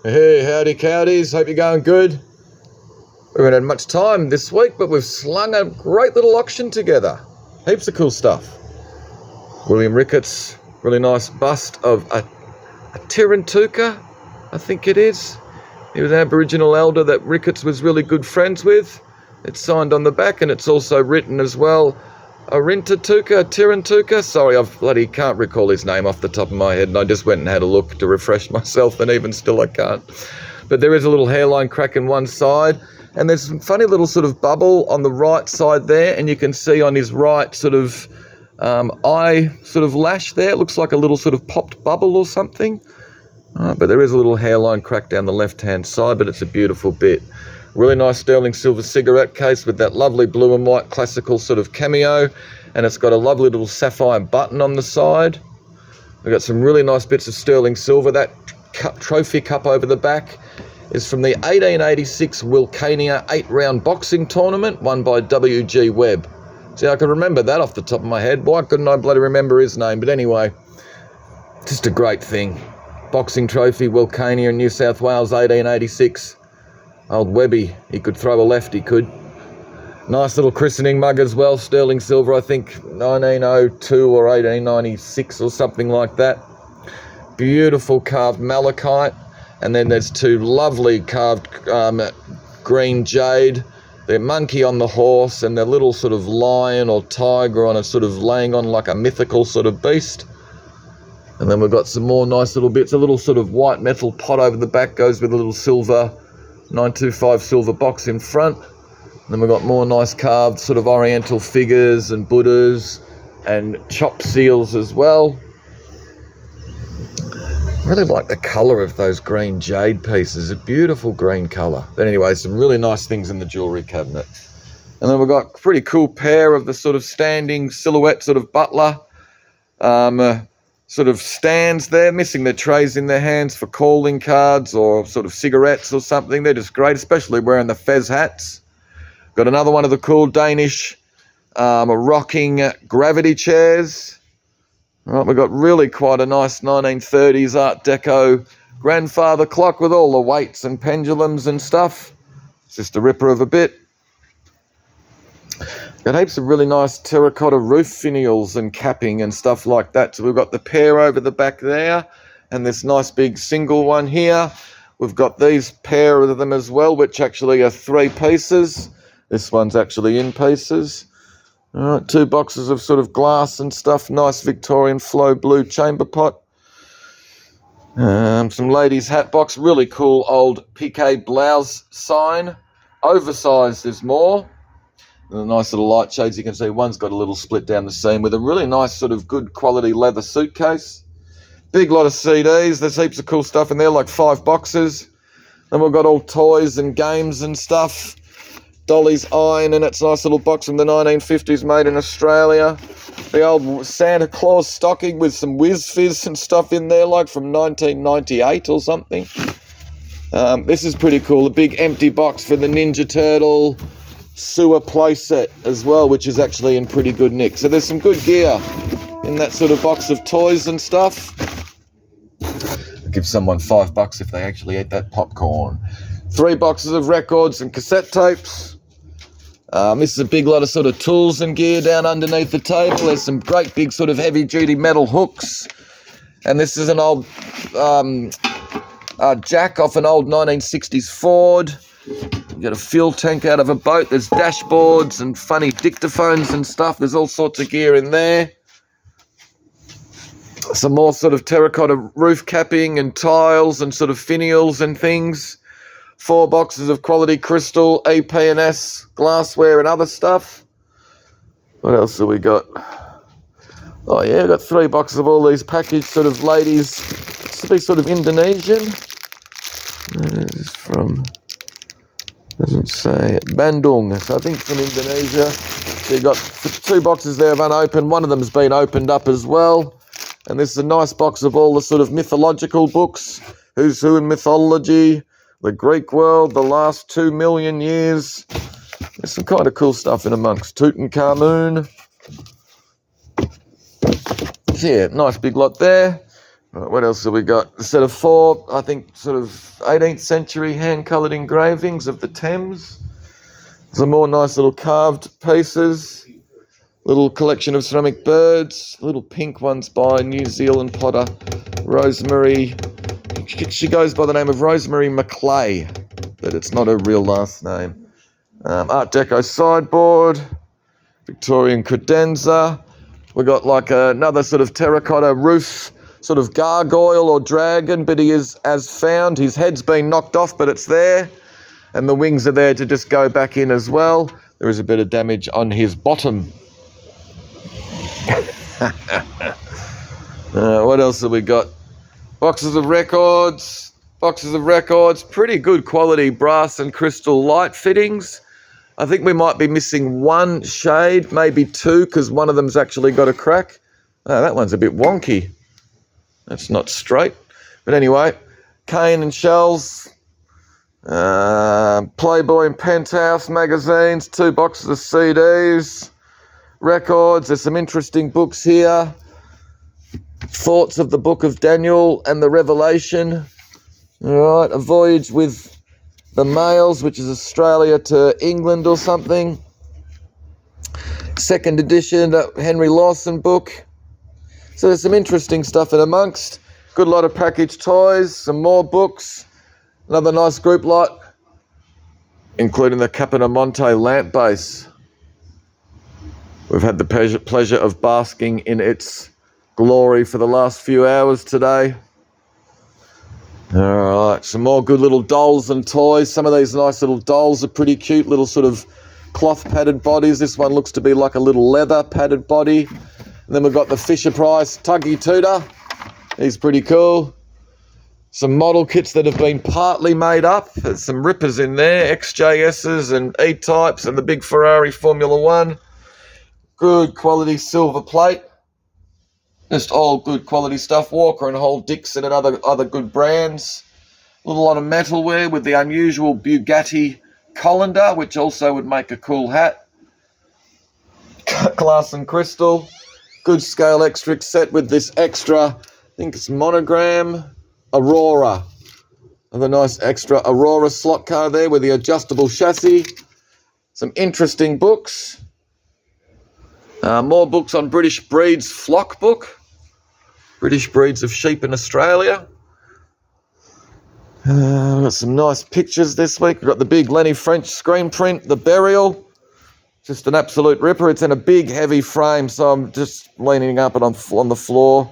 Hey, howdy cowdies, hope you're going good. We haven't had much time this week, but we've slung a great little auction together. Heaps of cool stuff. William Ricketts, really nice bust of a Tirantuka, I think it is. He was an Aboriginal elder that Ricketts was really good friends with. It's signed on the back, and it's also written as well. Tirantuka. Sorry, I bloody can't recall his name off the top of my head, and I just went and had a look to refresh myself, and even still I can't. But there is a little hairline crack in one side, and there's some funny little sort of bubble on the right side there, and you can see on his right sort of eye sort of lash there. It looks like a little sort of popped bubble or something. But there is a little hairline crack down the left-hand side, but it's a beautiful bit. Really nice sterling silver cigarette case with that lovely blue and white classical sort of cameo, and it's got a lovely little sapphire button on the side. We've got some really nice bits of sterling silver. That trophy cup over the back is from the 1886 Wilkania 8-round boxing tournament won by W.G. Webb. See, I can remember that off the top of my head. Why couldn't I bloody remember his name? But anyway, just a great thing. Boxing trophy, Wilkania in New South Wales, 1886. Old Webby, he could throw a left, he could. Nice little christening mug as well, sterling silver, I think 1902 or 1896 or something like that. Beautiful carved malachite, and then there's two lovely carved green jade. The monkey on the horse and the little sort of lion or tiger on a sort of laying on like a mythical sort of beast. And then we've got some more nice little bits. A little sort of white metal pot over the back goes with a little silver 925 silver box in front. And then we've got more nice carved sort of oriental figures and Buddhas and chop seals as well. I really like the colour of those green jade pieces. A beautiful green colour. But anyway, some really nice things in the jewellery cabinet. And then we've got a pretty cool pair of the sort of standing silhouette sort of butler sort of stands there, missing their trays in their hands for calling cards or sort of cigarettes or something. They're just great, especially wearing the fez hats. Got another one of the cool Danish rocking gravity chairs. Right, we've got really quite a nice 1930s Art Deco grandfather clock with all the weights and pendulums and stuff. It's just a ripper of a bit. Got heaps of really nice terracotta roof finials and capping and stuff like that. So we've got the pair over the back there and this nice big single one here. We've got these pair of them as well, which actually are 3 pieces. This one's actually in pieces. All right, 2 boxes of sort of glass and stuff. Nice Victorian flow blue chamber pot. Some ladies' hat box. Really cool old piqué blouse sign. Oversized is more. And the nice little light shades you can see. One's got a little split down the seam with a really nice sort of good quality leather suitcase. Big lot of CDs. There's heaps of cool stuff in there, like 5 boxes. Then we've got all toys and games and stuff. Dolly's Iron in its nice little box from the 1950s, made in Australia. The old Santa Claus stocking with some Whiz Fizz and stuff in there, like from 1998 or something. This is pretty cool. A big empty box for the Ninja Turtle sewer playset as well, which is actually in pretty good nick. So there's some good gear in that sort of box of toys and stuff. I'll give someone $5 if they actually eat that popcorn. 3 boxes of records and cassette tapes. This is a big lot of sort of tools and gear down underneath the table. There's some great big sort of heavy duty metal hooks. And this is an old jack off an old 1960s Ford. You got a fuel tank out of a boat. There's dashboards and funny dictaphones and stuff. There's all sorts of gear in there. Some more sort of terracotta roof capping and tiles and sort of finials and things. 4 boxes of quality crystal, EP&S glassware and other stuff. What else have we got? Oh yeah, I've got 3 boxes of all these packaged sort of ladies. This will be sort of Indonesian. That is from... doesn't say Bandung, so I think from Indonesia. So you've got 2 boxes there of unopened. One of them's been opened up as well. And this is a nice box of all the sort of mythological books. Who's Who in Mythology, the Greek World, the last 2 million years. There's some kind of cool stuff in amongst. Tutankhamun. Yeah, nice big lot there. Right, what else have we got? A set of 4, I think, sort of 18th century hand-coloured engravings of the Thames. Some more nice little carved pieces. Little collection of ceramic birds. Little pink ones by New Zealand potter Rosemary. She goes by the name of Rosemary Maclay, but it's not her real last name. Art Deco sideboard. Victorian credenza. We got like another sort of terracotta roof, sort of gargoyle or dragon, but he is as found. His head's been knocked off, but it's there. And the wings are there to just go back in as well. There is a bit of damage on his bottom. What else have we got? Boxes of records. Pretty good quality brass and crystal light fittings. I think we might be missing 1 shade, maybe 2, because one of them's actually got a crack. Oh, that one's a bit wonky. That's not straight. But anyway, cane and shells, Playboy and Penthouse magazines, 2 boxes of CDs, records. There's some interesting books here. Thoughts of the Book of Daniel and the Revelation. All right, A Voyage with the Mails, which is Australia to England or something. 2nd edition, Henry Lawson book. So there's some interesting stuff in amongst. Good lot of packaged toys, some more books. Another nice group lot, including the Capodimonte lamp base. We've had the pleasure of basking in its glory for the last few hours today. All right, some more good little dolls and toys. Some of these nice little dolls are pretty cute, little sort of cloth padded bodies. This one looks to be like a little leather padded body. And then we've got the Fisher-Price Tuggy Tooter. He's pretty cool. Some model kits that have been partly made up. There's some rippers in there, XJSs and E-types and the big Ferrari Formula One. Good quality silver plate. Just all good quality stuff. Walker and Hall Dixon and other good brands. A little lot of metalware with the unusual Bugatti colander, which also would make a cool hat. Glass and crystal. Good scale extra set with this extra, I think it's monogram, Aurora. And the nice extra Aurora slot car there with the adjustable chassis. Some interesting books. More books on British breeds flock book. British breeds of sheep in Australia. We've got some nice pictures this week. We've got the big Lenny French screen print, The Burial. Just an absolute ripper. It's in a big, heavy frame, so I'm just leaning up it on the floor.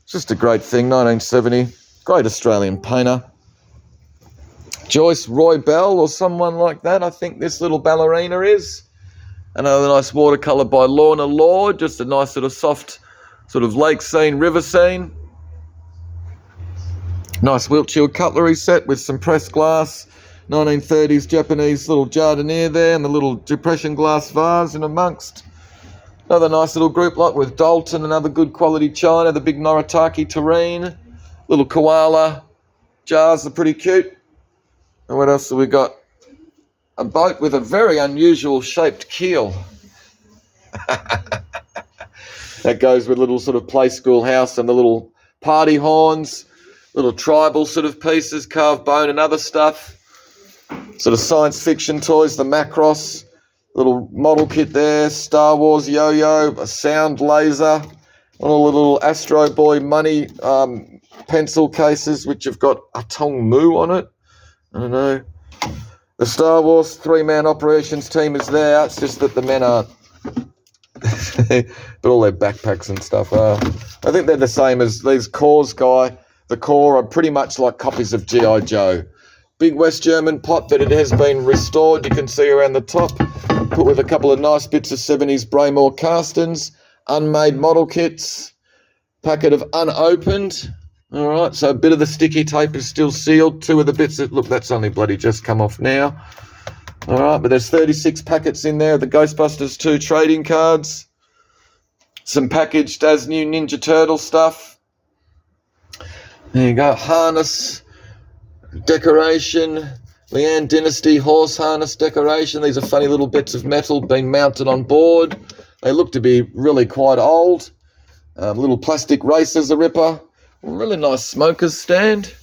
It's just a great thing, 1970. Great Australian painter. Joyce Roy Bell or someone like that, I think this little ballerina is. Another nice watercolour by Lorna Lord, just a nice sort of soft sort of lake scene, river scene. Nice Wiltshire cutlery set with some pressed glass. 1930s Japanese little jardiniere there and the little depression glass vase in amongst. Another nice little group lot with Dalton, another good quality china, the big Noritake terrine. Little koala jars are pretty cute. And what else have we got? A boat with a very unusual shaped keel. That goes with little sort of play school house and the little party horns, little tribal sort of pieces, carved bone and other stuff. Sort of science fiction toys, the Macross, little model kit there, Star Wars yo-yo, a sound laser, all the little Astro Boy money pencil cases which have got a Tong Mu on it. I don't know. The Star Wars 3-man operations team is there. It's just that the men aren't. But all their backpacks and stuff are. I think they're the same as these Cores guy. The Core are pretty much like copies of G.I. Joe. Big West German pot, but it has been restored. You can see around the top. Put with a couple of nice bits of 70s Braymore castings. Unmade model kits. Packet of unopened. All right, so a bit of the sticky tape is still sealed. 2 of the bits that look, that's only bloody just come off now. All right, but there's 36 packets in there of the Ghostbusters 2 trading cards. Some packaged as new Ninja Turtle stuff. There you go, harness decoration, Leanne Dynasty horse harness decoration. These are funny little bits of metal being mounted on board. They look to be really quite old. Little plastic racers, a ripper. Really nice smoker's stand.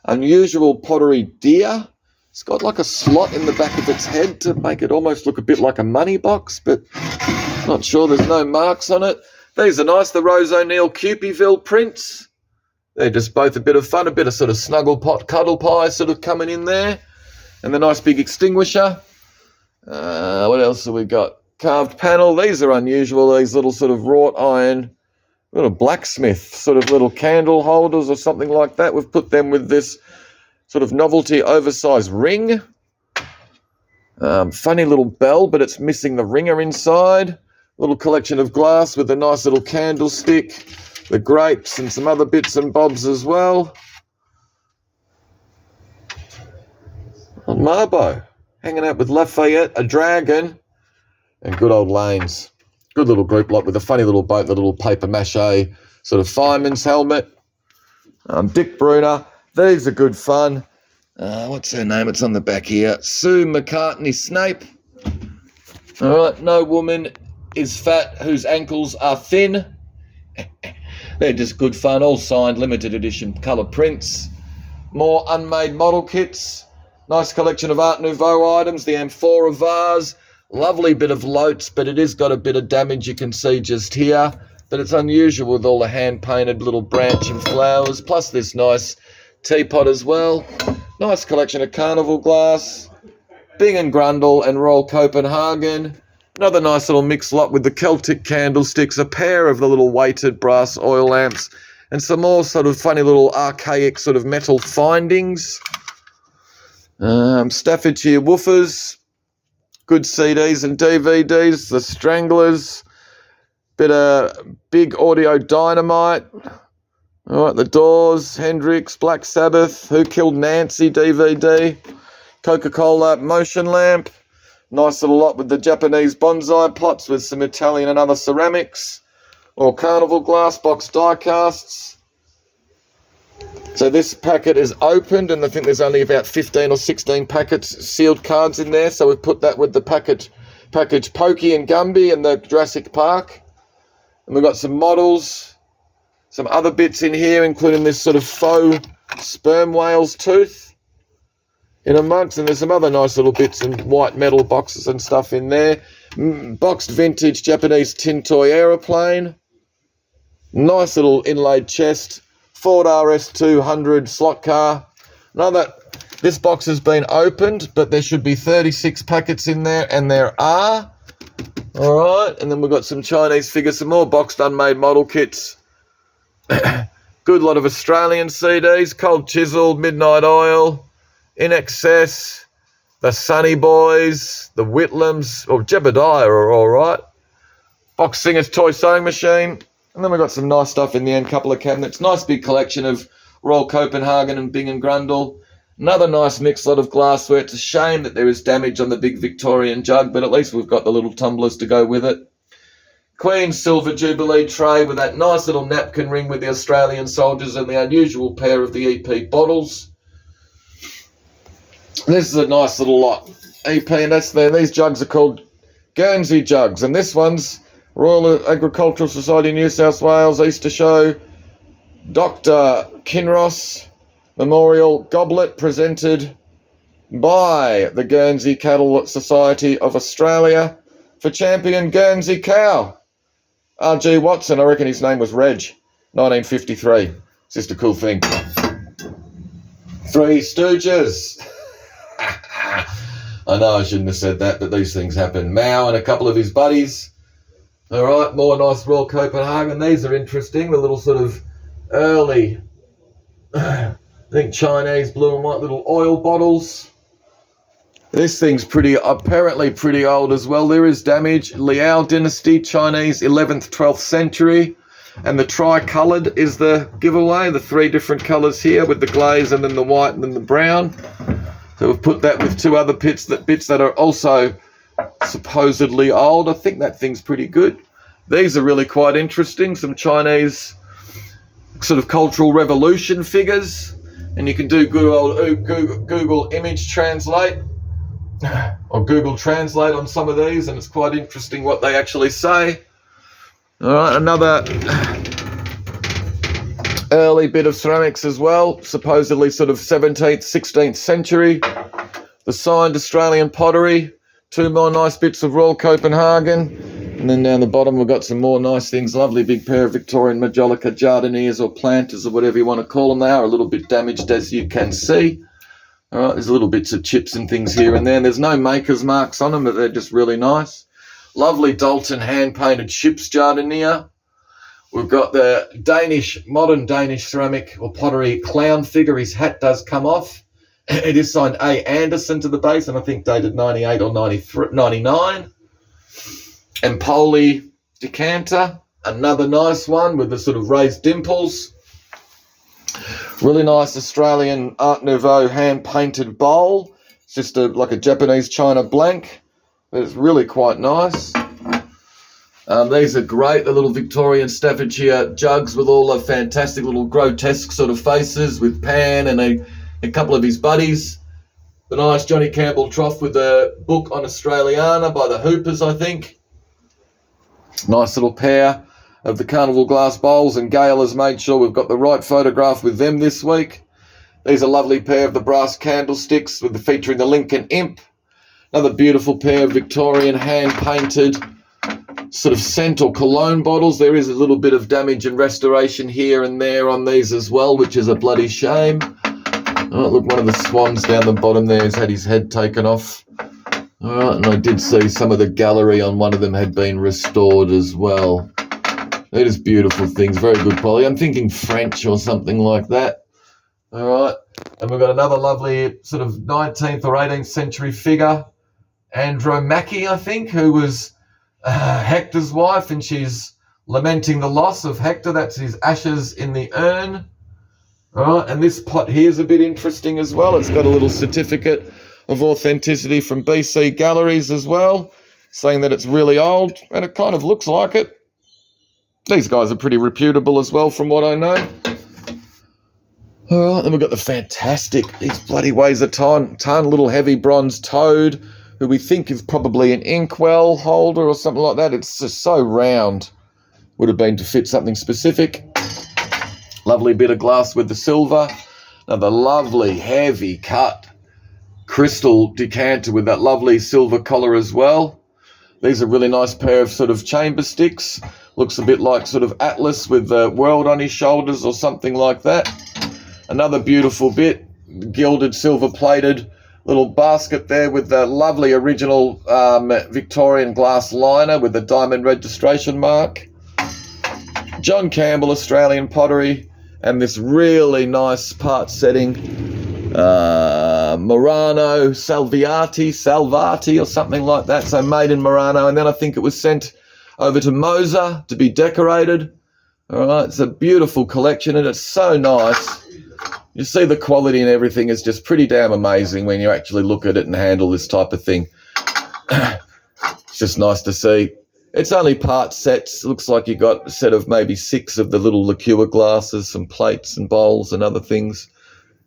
Unusual pottery deer. It's got like a slot in the back of its head to make it almost look a bit like a money box, but not sure, there's no marks on it. These are nice, the Rose O'Neill Cupidville prints. They're just both a bit of fun, a bit of sort of snuggle pot, cuddle pie sort of coming in there. And the nice big extinguisher. What else have we got? Carved panel. These are unusual, these little sort of wrought iron, little blacksmith sort of little candle holders or something like that. We've put them with this sort of novelty oversized ring. Funny little bell, but it's missing the ringer inside. Little collection of glass with a nice little candlestick, the grapes and some other bits and bobs as well. Marbo, hanging out with Lafayette, a dragon, and good old Lanes. Good little group lot with a funny little boat, the little paper mache sort of fireman's helmet. Dick Bruner, these are good fun. What's her name? It's on the back here. Sue McCartney Snape. All right, no woman is fat whose ankles are thin. They're just good fun, all signed, limited edition colour prints. More unmade model kits. Nice collection of Art Nouveau items, the Amphora vase. Lovely bit of Lotes, but it has got a bit of damage you can see just here. But it's unusual with all the hand-painted little branch and flowers, plus this nice teapot as well. Nice collection of carnival glass. Bing and Grundle and Royal Copenhagen. Another nice little mixed lot with the Celtic candlesticks, a pair of the little weighted brass oil lamps, and some more sort of funny little archaic sort of metal findings. Staffordshire woofers, good CDs and DVDs, the Stranglers, bit of big audio dynamite. All right, the Doors, Hendrix, Black Sabbath, Who Killed Nancy DVD, Coca-Cola motion lamp. Nice little lot with the Japanese bonsai pots with some Italian and other ceramics. Or carnival glass box die casts. So this packet is opened, and I think there's only about 15 or 16 packets, sealed cards in there. So we've put that with the package Pokey and Gumby and the Jurassic Park. And we've got some models, some other bits in here, including this sort of faux sperm whale's tooth in amongst, and there's some other nice little bits and white metal boxes and stuff in there. Boxed vintage Japanese tin toy aeroplane. Nice little inlaid chest. Ford RS200 slot car. This box has been opened, but there should be 36 packets in there, and there are. All right, and then we've got some Chinese figures, some more boxed unmade model kits. Good lot of Australian CDs, Cold Chiseled, Midnight Oil, In Excess, the Sunny Boys, the Whitlams, or Jebediah are all right. Box Singer's Toy Sewing Machine. And then we've got some nice stuff in the end, couple of cabinets. Nice big collection of Royal Copenhagen and Bing and Grundle. Another nice mixed lot of glassware. It's a shame that there is damage on the big Victorian jug, but at least we've got the little tumblers to go with it. Queen's Silver Jubilee tray with that nice little napkin ring with the Australian soldiers and the unusual pair of the EP bottles. This is a nice little lot. EP, and that's there. These jugs are called Guernsey jugs, and this one's Royal Agricultural Society New South Wales Easter Show Dr. Kinross Memorial Goblet presented by the Guernsey Cattle Society of Australia for champion Guernsey cow. R.G. Watson, I reckon his name was Reg, 1953. It's just a cool thing. Three Stooges. I know I shouldn't have said that, but these things happen. Mao and a couple of his buddies. All right, more nice Royal Copenhagen. These are interesting. The little sort of early, I think Chinese blue and white little oil bottles. This thing's apparently pretty old as well. There is damage. Liao Dynasty, Chinese, 11th, 12th century. And the tri-coloured is the giveaway. The three different colours here with the glaze and then the white and then the brown. So we've put that with two other bits that are also supposedly old. I think that thing's pretty good. These are really quite interesting. Some Chinese sort of Cultural Revolution figures. And you can do good old Google Image Translate. Or Google Translate on some of these, and it's quite interesting what they actually say. All right, another Early bit of ceramics as well, supposedly sort of 17th, 16th century. The signed Australian pottery. 2 more nice bits of Royal Copenhagen. And then down the bottom we've got some more nice things. Lovely big pair of Victorian Majolica jardiniers or planters or whatever you want to call them. They are a little bit damaged, as you can see. All right, there's little bits of chips and things here and there. And there's no maker's marks on them, but they're just really nice. Lovely Dalton hand-painted ship's jardinier. We've got the modern Danish ceramic or pottery clown figure. His hat does come off. It is signed A. Anderson to the base, and I think dated 98 or 99. And Empoli decanter, another nice one with the sort of raised dimples. Really nice Australian Art Nouveau hand-painted bowl. It's just like a Japanese china blank, but it's really quite nice. These are great, the little Victorian Staffordshire jugs with all the fantastic little grotesque sort of faces with Pan and a couple of his buddies. The nice Johnny Campbell trough with the book on Australiana by the Hoopers, I think. Nice little pair of the Carnival glass bowls, and Gail has made sure we've got the right photograph with them this week. These are a lovely pair of the brass candlesticks featuring the Lincoln Imp. Another beautiful pair of Victorian hand-painted sort of scent or cologne bottles. There is a little bit of damage and restoration here and there on these as well, which is a bloody shame. Oh, look, one of the swans down the bottom there has had his head taken off. All right, and I did see some of the gallery on one of them had been restored as well. They're just beautiful things, very good quality. I'm thinking French or something like that. All right, and we've got another lovely sort of 19th or 18th century figure, Andromache, I think, who was Hector's wife, and she's lamenting the loss of Hector. That's his ashes in the urn. All right, and this pot here is a bit interesting as well. It's got a little certificate of authenticity from BC Galleries as well, saying that it's really old, and it kind of looks like it. These guys are pretty reputable as well, from what I know. All right, then we've got the fantastic, these bloody weighs a ton, little heavy bronze toad, who we think is probably an inkwell holder or something like that. It's just so round. Would have been to fit something specific. Lovely bit of glass with the silver. Another lovely, heavy cut crystal decanter with that lovely silver collar as well. These are really nice pair of sort of chamber sticks. Looks a bit like sort of Atlas with the world on his shoulders or something like that. Another beautiful bit, gilded, silver-plated little basket there with the lovely original Victorian glass liner with the diamond registration mark. John Campbell, Australian pottery, and this really nice part setting Murano Salvati or something like that. So made in Murano, and then I think it was sent over to Moser to be decorated. All right, it's a beautiful collection, and it's so nice. You see the quality and everything is just pretty damn amazing when you actually look at it and handle this type of thing. It's just nice to see. It's only part sets. Looks like you got a set of maybe 6 of the little liqueur glasses, some plates and bowls and other things.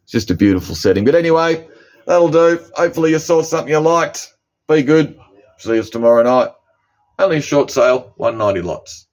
It's just a beautiful setting. But anyway, that'll do. Hopefully you saw something you liked. Be good. See us tomorrow night. Only a short sale, 190 lots.